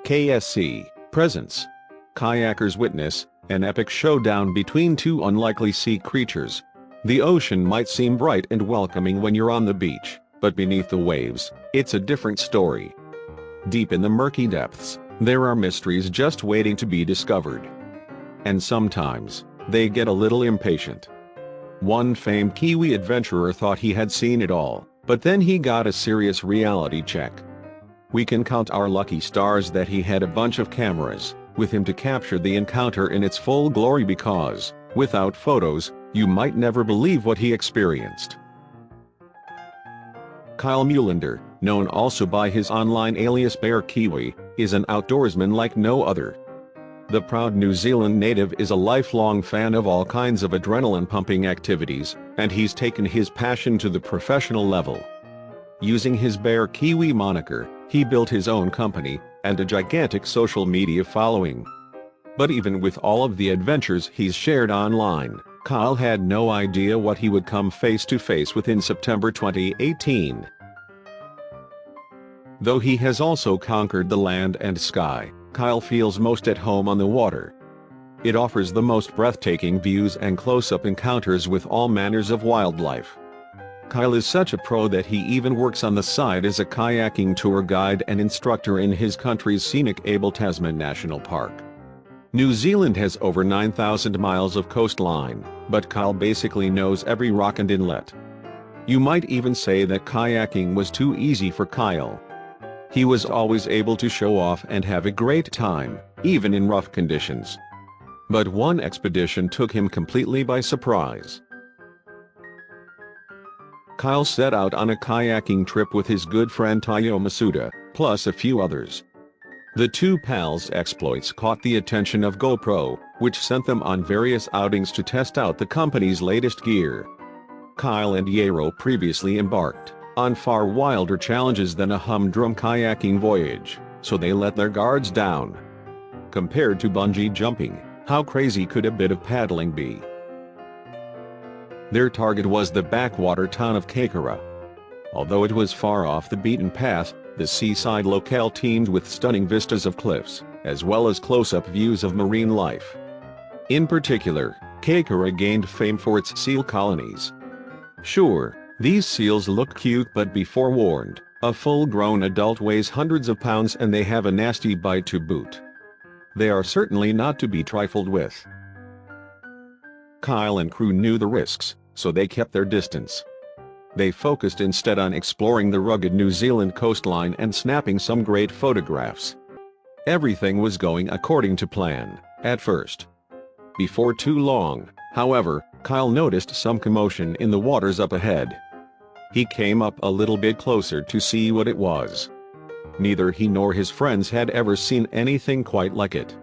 KSC presents. Kayakers witness an epic showdown between two unlikely sea creatures. The ocean might seem bright and welcoming when you're on the beach, but beneath the waves, it's a different story. Deep in the murky depths, there are mysteries just waiting to be discovered. And sometimes, they get a little impatient. One famed Kiwi adventurer thought he had seen it all, but then he got a serious reality check. We can count our lucky stars that he had a bunch of cameras with him to capture the encounter in its full glory, because, without photos, you might never believe what he experienced. Kyle Mulander, known also by his online alias Bear Kiwi, is an outdoorsman like no other. The proud New Zealand native is a lifelong fan of all kinds of adrenaline-pumping activities, and he's taken his passion to the professional level. Using his Bear Kiwi moniker, he built his own company and a gigantic social media following. But even with all of the adventures he's shared online, Kyle had no idea what he would come face to face with in September 2018. Though he has also conquered the land and sky, Kyle feels most at home on the water. It offers the most breathtaking views and close-up encounters with all manners of wildlife. Kyle is such a pro that he even works on the side as a kayaking tour guide and instructor in his country's scenic Abel Tasman National Park. New Zealand has over 9,000 miles of coastline, but Kyle basically knows every rock and inlet. You might even say that kayaking was too easy for Kyle. He was always able to show off and have a great time, even in rough conditions. But one expedition took him completely by surprise. Kyle set out on a kayaking trip with his good friend Tayo Masuda, plus a few others. The two pals' exploits caught the attention of GoPro, which sent them on various outings to test out the company's latest gear. Kyle and Yaro previously embarked on far wilder challenges than a humdrum kayaking voyage, so they let their guards down. Compared to bungee jumping, how crazy could a bit of paddling be? Their target was the backwater town of Kayakers. Although it was far off the beaten path, the seaside locale teemed with stunning vistas of cliffs, as well as close-up views of marine life. In particular, Kayakers gained fame for its seal colonies. Sure, these seals look cute, but be forewarned, a full-grown adult weighs hundreds of pounds and they have a nasty bite to boot. They are certainly not to be trifled with. Kyle and crew knew the risks, so they kept their distance. They focused instead on exploring the rugged New Zealand coastline and snapping some great photographs. Everything was going according to plan, at first. Before too long, however, Kyle noticed some commotion in the waters up ahead. He came up a little bit closer to see what it was. Neither he nor his friends had ever seen anything quite like it.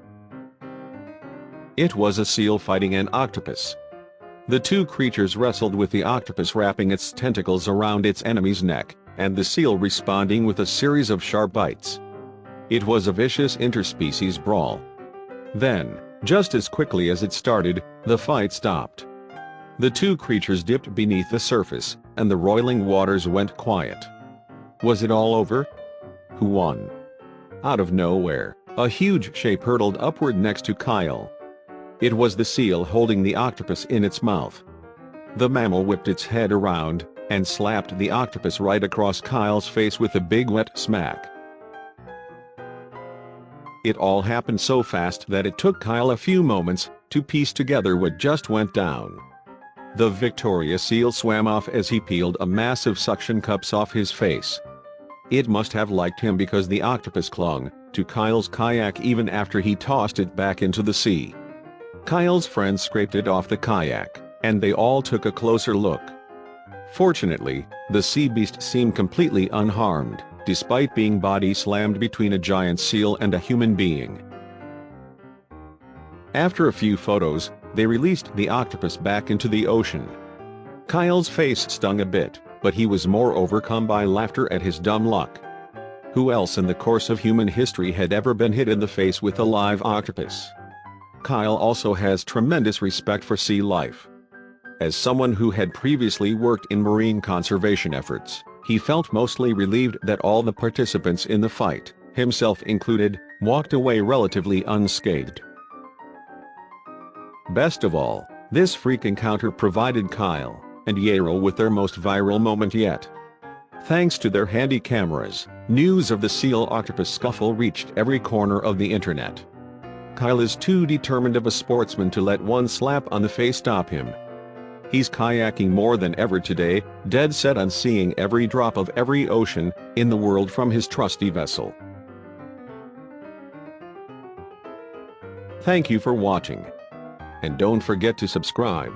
It was a seal fighting an octopus. The two creatures wrestled with the octopus wrapping its tentacles around its enemy's neck, and the seal responding with a series of sharp bites. It was a vicious interspecies brawl. Then, just as quickly as it started, the fight stopped. The two creatures dipped beneath the surface, and the roiling waters went quiet. Was it all over? Who won? Out of nowhere, a huge shape hurtled upward next to Kyle. It was the seal holding the octopus in its mouth. The mammal whipped its head around, and slapped the octopus right across Kyle's face with a big wet smack. It all happened so fast that it took Kyle a few moments to piece together what just went down. The victorious seal swam off as he peeled a massive suction cups off his face. It must have liked him because the octopus clung to Kyle's kayak even after he tossed it back into the sea. Kyle's friends scraped it off the kayak, and they all took a closer look. Fortunately, the sea beast seemed completely unharmed, despite being body slammed between a giant seal and a human being. After a few photos, they released the octopus back into the ocean. Kyle's face stung a bit, but he was more overcome by laughter at his dumb luck. Who else in the course of human history had ever been hit in the face with a live octopus? Kyle also has tremendous respect for sea life. As someone who had previously worked in marine conservation efforts, he felt mostly relieved that all the participants in the fight, himself included, walked away relatively unscathed. Best of all, this freak encounter provided Kyle and Yarrow with their most viral moment yet. Thanks to their handy cameras, news of the seal-octopus scuffle reached every corner of the internet. Kyle is too determined of a sportsman to let one slap on the face stop him. He's kayaking more than ever today, dead set on seeing every drop of every ocean in the world from his trusty vessel. Thank you for watching. And don't forget to subscribe.